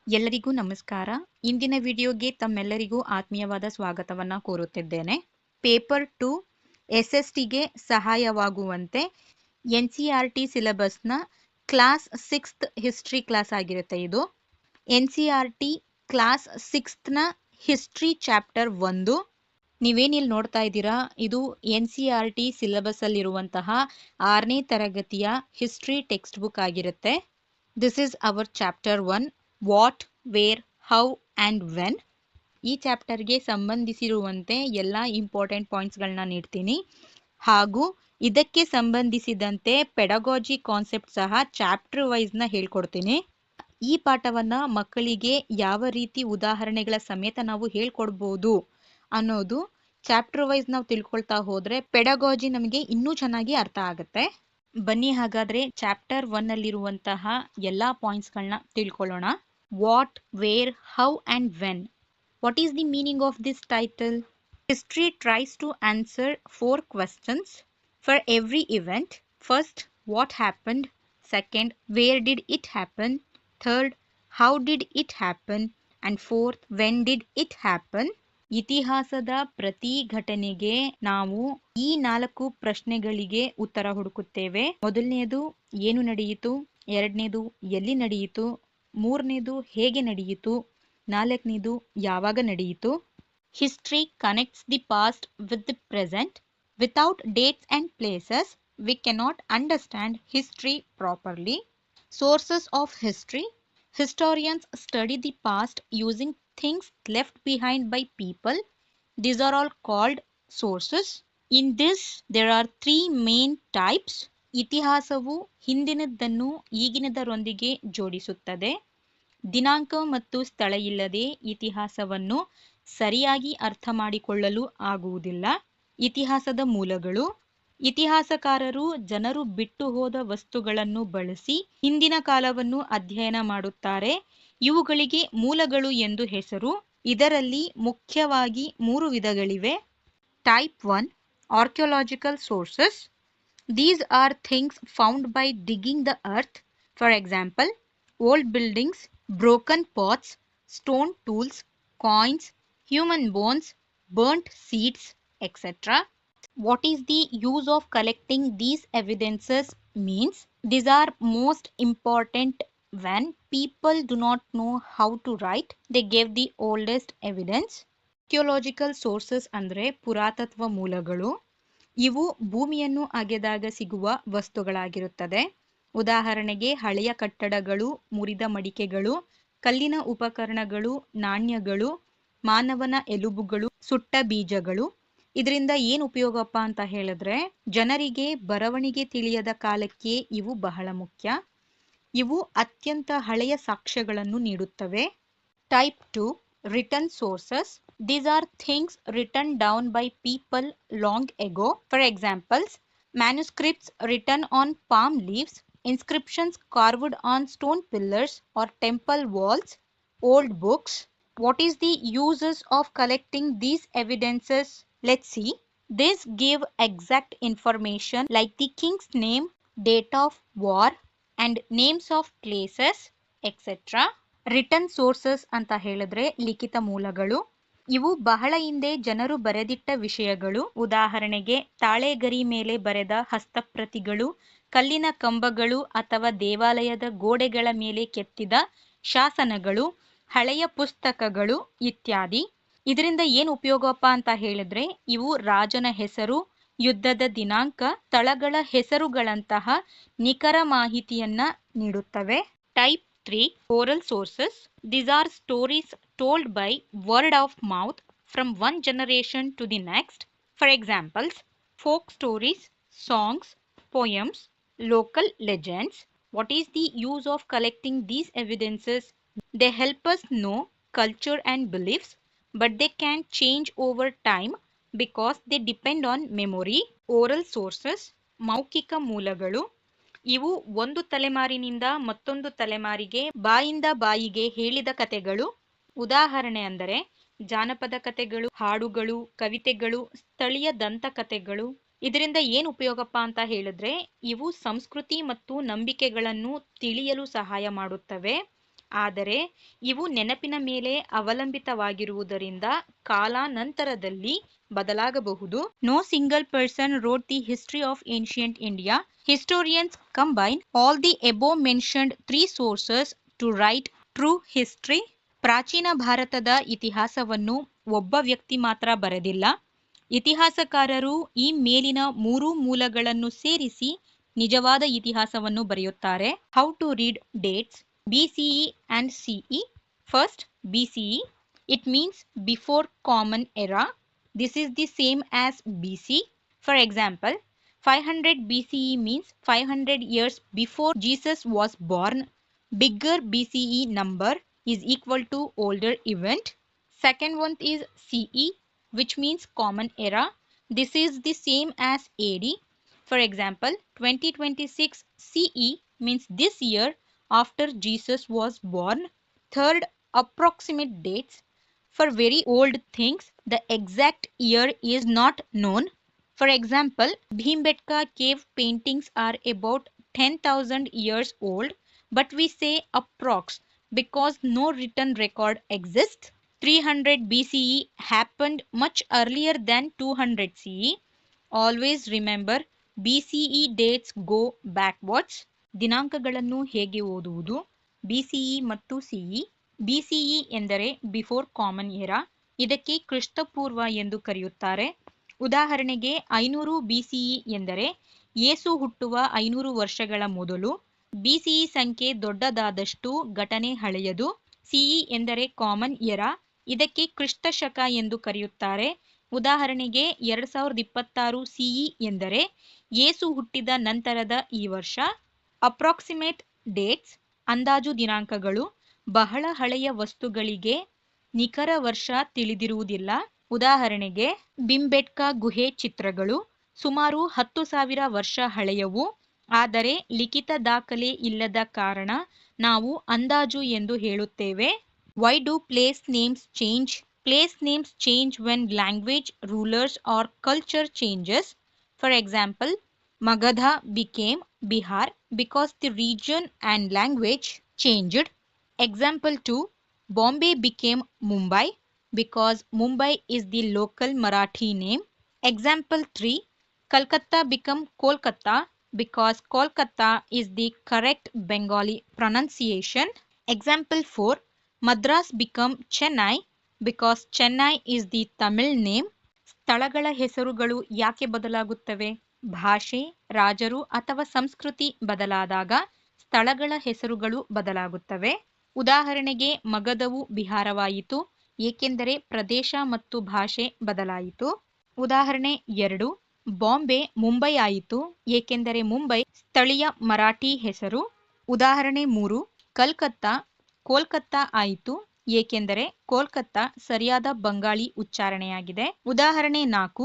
ಎಲ್ಲರಿಗೂ ನಮಸ್ಕಾರ. ಇಂದಿನ ವಿಡಿಯೋಗೆ ತಮ್ಮೆಲ್ಲರಿಗೂ ಆತ್ಮೀಯವಾದ ಸ್ವಾಗತವನ್ನ ಕೋರುತ್ತಿದ್ದೇನೆ. ಪೇಪರ್ 2 SSTಗೆ ಸಹಾಯವಾಗುವಂತೆ NCERT ಸಿಲೆಬಸ್ನ ಕ್ಲಾಸ್ 6th ಹಿಸ್ಟ್ರಿ ಕ್ಲಾಸ್ ಆಗಿರುತ್ತೆ ಇದು. NCERT class 6th history chapter 1. ನೀವೇನಿಲ್ಲಿ ನೋಡ್ತಾ ಇದ್ದೀರಾ, ಇದು NCERT ಸಿಲೆಬಸ್ ಅಲ್ಲಿರುವಂತಹ 6ನೇ ತರಗತಿಯ ಹಿಸ್ಟ್ರಿ ಟೆಕ್ಸ್ಟ್ ಬುಕ್ ಆಗಿರುತ್ತೆ. This is our chapter 1. What, where, how and when. ಈ ಚಾಪ್ಟರ್ಗೆ ಸಂಬಂಧಿಸಿರುವಂತೆ ಎಲ್ಲ ಇಂಪಾರ್ಟೆಂಟ್ ಪಾಯಿಂಟ್ಸ್ಗಳನ್ನ ನೀಡ್ತೀನಿ, ಹಾಗೂ ಇದಕ್ಕೆ ಸಂಬಂಧಿಸಿದಂತೆ ಪೆಡಗಾಜಿ ಕಾನ್ಸೆಪ್ಟ್ ಸಹ ಚಾಪ್ಟರ್ ವೈಸ್ನ ಹೇಳ್ಕೊಡ್ತೀನಿ. ಈ ಪಾಠವನ್ನು ಮಕ್ಕಳಿಗೆ ಯಾವ ರೀತಿ ಉದಾಹರಣೆಗಳ ಸಮೇತ ನಾವು ಹೇಳ್ಕೊಡ್ಬೋದು ಅನ್ನೋದು ಚಾಪ್ಟರ್ ವೈಸ್ ನಾವು ತಿಳ್ಕೊಳ್ತಾ ಹೋದರೆ ಪೆಡಗಾಜಿ ನಮಗೆ ಇನ್ನೂ ಚೆನ್ನಾಗಿ ಅರ್ಥ ಆಗುತ್ತೆ. ಬನ್ನಿ ಹಾಗಾದರೆ ಚಾಪ್ಟರ್ 1 ಅಲ್ಲಿರುವಂತಹ ಎಲ್ಲ ಪಾಯಿಂಟ್ಸ್ಗಳನ್ನ ತಿಳ್ಕೊಳ್ಳೋಣ. What, where, how and when. What is the meaning of this title? History tries to answer 4 questions for every event. First, what happened? Second, where did it happen? Third, how did it happen? And fourth, when did it happen? ಇತಿಹಾಸದ ಪ್ರತಿ ಘಟನೆಗೆ ನಾವು ಈ 4 ಪ್ರಶ್ನೆಗಳಿಗೆ ಉತ್ತರ ಹುಡುಕುತ್ತೇವೆ. ಮೊದಲನೇದು ಏನು ನಡೆಯಿತು, ಎರಡನೇದು ಎಲ್ಲಿ ನಡೆಯಿತು, ಮೂರನೇದು ಹೇಗೆ ನಡೆಯಿತು, ನಾಲ್ಕನೇದು ಯಾವಾಗ ನಡೆಯಿತು. History connects the past with the present. Without dates and places, we cannot understand history properly. Sources of history. Historians study the past using things left behind by people. These are all called sources. In this, there are 3 main types. ಇತಿಹಾಸವು ಹಿಂದಿನದನ್ನು ಈಗಿನದರೊಂದಿಗೆ ಜೋಡಿಸುತ್ತದೆ. ದಿನಾಂಕ ಮತ್ತು ಸ್ಥಳ ಇಲ್ಲದೆ ಇತಿಹಾಸವನ್ನು ಸರಿಯಾಗಿ ಅರ್ಥ ಮಾಡಿಕೊಳ್ಳಲು ಆಗುವುದಿಲ್ಲ. ಇತಿಹಾಸದ ಮೂಲಗಳು. ಇತಿಹಾಸಕಾರರು ಜನರು ಬಿಟ್ಟು ಹೋದ ವಸ್ತುಗಳನ್ನು ಬಳಸಿ ಹಿಂದಿನ ಕಾಲವನ್ನು ಅಧ್ಯಯನ ಮಾಡುತ್ತಾರೆ. ಇವುಗಳಿಗೆ ಮೂಲಗಳು ಎಂದು ಹೆಸರು. ಇದರಲ್ಲಿ ಮುಖ್ಯವಾಗಿ 3 ವಿಧಗಳಿವೆ. Type 1, archaeological sources. These are things found by digging the earth. For example, old buildings, broken pots, stone tools, coins, human bones, burnt seeds, etc. What is the use of collecting these evidences means? These are most important when people do not know how to write. They gave the oldest evidence. Archaeological sources ಅಂದ್ರೆ ಪುರಾತತ್ವ ಮೂಲಗಳು. ಇವು ಭೂಮಿಯನ್ನು ಅಗೆದಾಗ ಸಿಗುವ ವಸ್ತುಗಳಾಗಿರುತ್ತದೆ. ಉದಾಹರಣೆಗೆ ಹಳೆಯ ಕಟ್ಟಡಗಳು, ಮುರಿದ ಮಡಿಕೆಗಳು, ಕಲ್ಲಿನ ಉಪಕರಣಗಳು, ನಾಣ್ಯಗಳು, ಮಾನವನ ಎಲುಬುಗಳು, ಸುಟ್ಟ ಬೀಜಗಳು. ಇದರಿಂದ ಏನು ಉಪಯೋಗಪ್ಪ ಅಂತ ಹೇಳಿದ್ರೆ, ಜನರಿಗೆ ಬರವಣಿಗೆ ತಿಳಿಯದ ಕಾಲಕ್ಕೆ ಇವು ಬಹಳ ಮುಖ್ಯ. ಇವು ಅತ್ಯಂತ ಹಳೆಯ ಸಾಕ್ಷ್ಯಗಳನ್ನು ನೀಡುತ್ತವೆ. Type 2, written sources. These are things written down by people long ago. For examples, manuscripts written on palm leaves, inscriptions carved on stone pillars or temple walls, old books. What is the uses of collecting these evidences? Let's see. These give exact information like the king's name, date of war, and names of places, etc. Return sources ಅಂತ ಹೇಳಿದ್ರೆ ಲಿಖಿತ ಮೂಲಗಳು. ಇವು ಬಹಳ ಹಿಂದೆ ಜನರು ಬರೆದಿಟ್ಟ ವಿಷಯಗಳು. ಉದಾಹರಣೆಗೆ ತಾಳೆಗರಿ ಮೇಲೆ ಬರೆದ ಹಸ್ತಪ್ರತಿಗಳು, ಕಲ್ಲಿನ ಕಂಬಗಳು ಅಥವಾ ದೇವಾಲಯದ ಗೋಡೆಗಳ ಮೇಲೆ ಕೆತ್ತಿದ ಶಾಸನಗಳು, ಹಳೆಯ ಪುಸ್ತಕಗಳು ಇತ್ಯಾದಿ. ಇದರಿಂದ ಏನು ಉಪಯೋಗಪ್ಪ ಅಂತ ಹೇಳಿದ್ರೆ, ಇವು ರಾಜನ ಹೆಸರು, ಯುದ್ಧದ ದಿನಾಂಕ, ಸ್ಥಳಗಳ ಹೆಸರುಗಳಂತಹ ನಿಖರ ಮಾಹಿತಿಯನ್ನ ನೀಡುತ್ತವೆ. Type 3, oral sources. These are stories told by word of mouth from one generation to the next. For examples, folk stories, songs, poems, local legends. What is the use of collecting these evidences? They help us know culture and beliefs, but they can change over time because they depend on memory. Oral sources, ಮೌಖಿಕ ಮೂಲಗಳು. ಇವು ಒಂದು ತಲೆಮಾರಿನಿಂದ ಮತ್ತೊಂದು ತಲೆಮಾರಿಗೆ ಬಾಯಿಂದ ಬಾಯಿಗೆ ಹೇಳಿದ ಕಥೆಗಳು. ಉದಾಹರಣೆ ಅಂದರೆ ಜಾನಪದ ಕಥೆಗಳು, ಹಾಡುಗಳು, ಕವಿತೆಗಳು, ಸ್ಥಳೀಯ ದಂತಕಥೆಗಳು. ಇದರಿಂದ ಏನು ಉಪಯೋಗಪ್ಪ ಅಂತ ಹೇಳಿದ್ರೆ, ಇವು ಸಂಸ್ಕೃತಿ ಮತ್ತು ನಂಬಿಕೆಗಳನ್ನು ತಿಳಿಯಲು ಸಹಾಯ ಮಾಡುತ್ತವೆ. ಆದರೆ ಇವು ನೆನಪಿನ ಮೇಲೆ ಅವಲಂಬಿತವಾಗಿರುವುದರಿಂದ ಕಾಲಾನಂತರದಲ್ಲಿ ಬದಲಾಗಬಹುದು. No single person wrote the history of ancient India. Historians combine all the above mentioned 3 sources to write true history. ಪ್ರಾಚೀನ ಭಾರತದ ಇತಿಹಾಸವನ್ನು ಒಬ್ಬ ವ್ಯಕ್ತಿ ಮಾತ್ರ ಬರೆದಿಲ್ಲ. ಇತಿಹಾಸಕಾರರು ಈ ಮೇಲಿನ 3 ಮೂಲಗಳನ್ನು ಸೇರಿಸಿ ನಿಜವಾದ ಇತಿಹಾಸವನ್ನು ಬರೆಯುತ್ತಾರೆ. How to read dates BCE and CE. First, BCE. It means before common era. This is the same as BC. For example, 500 BCE means 500 years before Jesus was born. Bigger BCE number is equal to older event. Second one is CE, which means common era. This is the same as AD. For example, 2026 CE means this year after Jesus was born. Third, approximate dates. For very old things, the exact year is not known. For example, Bhimbetka cave paintings are about 10,000 years old, but we say approx because no written record exists. 300 BCE happened much earlier than 200 CE. Always remember, BCE dates go backwards. ದಿನಾಂಕಗಳನ್ನು ಹೇಗೆ ಓದುವುದು? BCE ಮತ್ತು CE. BCE ಎಂದರೆ before common era. ಇದಕ್ಕೆ ಕ್ರಿಸ್ತಪೂರ್ವ ಎಂದು ಕರೆಯುತ್ತಾರೆ. ಉದಾಹರಣೆಗೆ 500 BCE ಎಂದರೆ ಯೇಸು ಹುಟ್ಟುವ 500 ವರ್ಷಗಳ ಮೊದಲು. BCE ಸಂಖ್ಯೆ ದೊಡ್ಡದಾದಷ್ಟು ಘಟನೆ ಹಳೆಯದು. CE ಎಂದರೆ ಕಾಮನ್ ಎರಾ. ಇದಕ್ಕೆ ಕ್ರಿಸ್ತ ಶಕ ಎಂದು ಕರೆಯುತ್ತಾರೆ. ಉದಾಹರಣೆಗೆ 2026 CE ಎಂದರೆ ಯೇಸು ಹುಟ್ಟಿದ ನಂತರದ ಈ ವರ್ಷ. ಅಪ್ರಾಕ್ಸಿಮೇಟ್ ಡೇಟ್ಸ್ ಅಂದಾಜು ದಿನಾಂಕಗಳು. ಬಹಳ ಹಳೆಯ ವಸ್ತುಗಳಿಗೆ ನಿಖರ ವರ್ಷ ತಿಳಿದಿರುವುದಿಲ್ಲ. ಉದಾಹರಣೆಗೆ ಭೀಂಬೆಟ್ಕಾ ಗುಹೆ ಚಿತ್ರಗಳು ಸುಮಾರು 10,000 ವರ್ಷ ಹಳೆಯವು. ಆದರೆ ಲಿಖಿತ ದಾಖಲೆ ಇಲ್ಲದ ಕಾರಣ ನಾವು ಅಂದಾಜು ಎಂದು ಹೇಳುತ್ತೇವೆ. Why do place names change? Place names change when language, rulers or culture changes. For example, Magadha became Bihar because the region and language changed. Example 2, Bombay became Mumbai because Mumbai is the local Marathi name. Example 3, Kolkata became Kolkata because Kolkata is the correct Bengali pronunciation. Example 4, Madras became Chennai because Chennai is the Tamil name. ಸ್ಥಳಗಳ ಹೆಸರುಗಳು ಯಾಕೆ ಬದಲಾಗುತ್ತವೆ? ಭಾಷೆ, ರಾಜರು ಅಥವಾ ಸಂಸ್ಕೃತಿ ಬದಲಾದಾಗ ಸ್ಥಳಗಳ ಹೆಸರುಗಳು ಬದಲಾಗುತ್ತವೆ. ಉದಾಹರಣೆಗೆ ಮಗಧವು ಬಿಹಾರವಾಯಿತು ಏಕೆಂದರೆ ಪ್ರದೇಶ ಮತ್ತು ಭಾಷೆ ಬದಲಾಯಿತು. ಉದಾಹರಣೆ 2, ಬಾಂಬೆ ಮುಂಬೈ ಆಯಿತು ಏಕೆಂದರೆ ಮುಂಬೈ ಸ್ಥಳೀಯ ಮರಾಠಿ ಹೆಸರು. ಉದಾಹರಣೆ 3, ಕಲ್ಕತ್ತಾ ಕೋಲ್ಕತ್ತಾ ಆಯಿತು ಏಕೆಂದರೆ ಕೋಲ್ಕತ್ತಾ ಸರಿಯಾದ ಬಂಗಾಳಿ ಉಚ್ಚಾರಣೆಯಾಗಿದೆ. ಉದಾಹರಣೆ 4,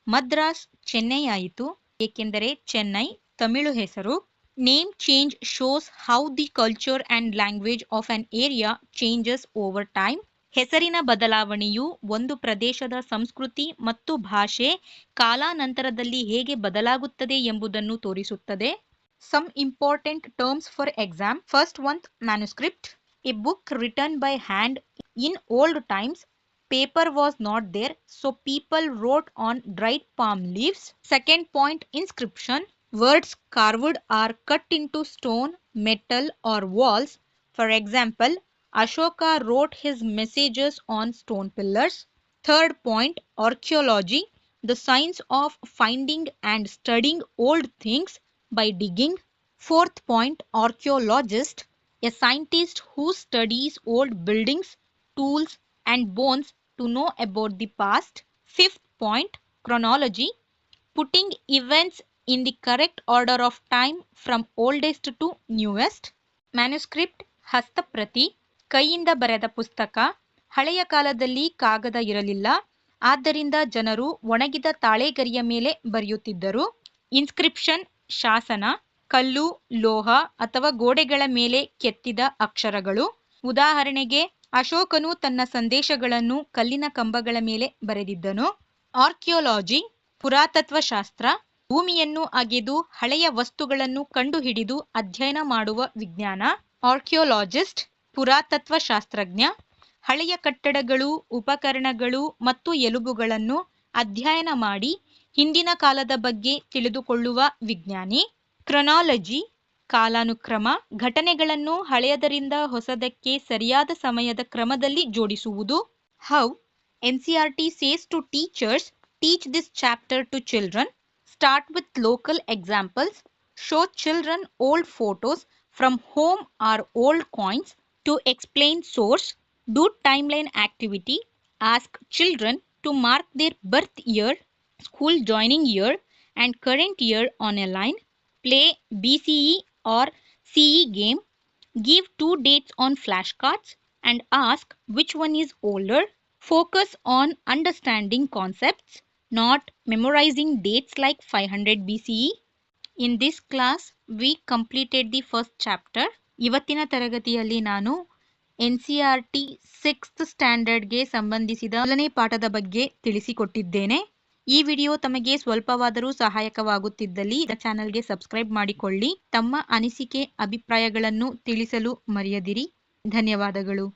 ಮದ್ರಾಸ್ ಚೆನ್ನೈ ಆಯಿತು ಏಕೆಂದರೆ ಚೆನ್ನೈ ತಮಿಳು ಹೆಸರು. Name change shows how the culture and language of an area changes over time. ಹೆಸರಿನ ಬದಲಾವಣೆಯು ಒಂದು ಪ್ರದೇಶದ ಸಂಸ್ಕೃತಿ ಮತ್ತು ಭಾಷೆ ಕಾಲಾನಂತರದಲ್ಲಿ ಹೇಗೆ ಬದಲಾಗುತ್ತದೆ ಎಂಬುದನ್ನು ತೋರಿಸುತ್ತದೆ. Some important terms for exam. First one, manuscript. A book written by hand. In old times, paper was not there, so people wrote on dried palm leaves. Second point, inscription. Words carved or cut into stone, metal or walls. For example, Ashoka wrote his messages on stone pillars. Third point, archaeology. The science of finding and studying old things by digging. Fourth point, archaeologist. A scientist who studies old buildings, tools and bones to know about the past. Fifth point, chronology. Putting events in the correct order of time from oldest to newest. Manuscript, ಹಸ್ತಪ್ರತಿ, ಕೈಯಿಂದ ಬರೆದ ಪುಸ್ತಕ. ಹಳೆಯ ಕಾಲದಲ್ಲಿ ಕಾಗದ ಇರಲಿಲ್ಲ, ಆದ್ದರಿಂದ ಜನರು ಒಣಗಿದ ತಾಳೆಗರಿಯ ಮೇಲೆ ಬರೆಯುತ್ತಿದ್ದರು. ಇನ್ಸ್ಕ್ರಿಪ್ಷನ್, ಶಾಸನ, ಕಲ್ಲು, ಲೋಹ ಅಥವಾ ಗೋಡೆಗಳ ಮೇಲೆ ಕೆತ್ತಿದ ಅಕ್ಷರಗಳು. ಉದಾಹರಣೆಗೆ ಅಶೋಕನು ತನ್ನ ಸಂದೇಶಗಳನ್ನು ಕಲ್ಲಿನ ಕಂಬಗಳ ಮೇಲೆ ಬರೆದಿದ್ದನು. ಆರ್ಕಿಯೋಲಾಜಿ, ಪುರಾತತ್ವ ಶಾಸ್ತ್ರ. ಭೂಮಿಯನ್ನು ಅಗೆದು ಹಳೆಯ ವಸ್ತುಗಳನ್ನು ಕಂಡುಹಿಡಿದು ಅಧ್ಯಯನ ಮಾಡುವ ವಿಜ್ಞಾನ. ಆರ್ಕಿಯೋಲಾಜಿಸ್ಟ್. ಪುರಾತತ್ವ ಶಾಸ್ತ್ರಜ್ಞ. ಹಳೆಯ ಕಟ್ಟಡಗಳು, ಉಪಕರಣಗಳು ಮತ್ತು ಎಲುಬುಗಳನ್ನು ಅಧ್ಯಯನ ಮಾಡಿ ಹಿಂದಿನ ಕಾಲದ ಬಗ್ಗೆ ತಿಳಿದುಕೊಳ್ಳುವ ವಿಜ್ಞಾನಿ. ಕ್ರೊನಾಲಜಿ, ಕಾಲಾನುಕ್ರಮ, ಘಟನೆಗಳನ್ನು ಹಳೆಯದರಿಂದ ಹೊಸದಕ್ಕೆ ಸರಿಯಾದ ಸಮಯದ ಕ್ರಮದಲ್ಲಿ ಜೋಡಿಸುವುದು. How NCERT says to teachers, teach this chapter to children. Start with local examples. Show children old photos from home or old coins to explain source. Do timeline activity. Ask children to mark their birth year, school joining year, and current year on a line. Play BCE or CE game. Give 2 dates on flashcards and ask which one is older. Focus on understanding concepts, not memorizing dates like 500 BCE. In this class, we completed the first chapter. ಇವತ್ತಿನ ತರಗತಿಯಲ್ಲಿ ನಾನು NCERT 6th ಸ್ಟ್ಯಾಂಡರ್ಡ್ಗೆ ಸಂಬಂಧಿಸಿದ ಮೊದಲನೇ ಪಾಠದ ಬಗ್ಗೆ ತಿಳಿಸಿಕೊಟ್ಟಿದ್ದೇನೆ. ಈ video ತಮಗೆ ಸ್ವಲ್ಪವಾದರೂ ಸಹಾಯಕವಾಗುತ್ತಿದ್ದಲ್ಲಿ ಚಾನಲ್ಗೆ ಸಬ್ಸ್ಕ್ರೈಬ್ ಮಾಡಿಕೊಳ್ಳಿ. ತಮ್ಮ ಅನಿಸಿಕೆ ಅಭಿಪ್ರಾಯಗಳನ್ನು ತಿಳಿಸಲು ಮರೆಯದಿರಿ. ಧನ್ಯವಾದಗಳು.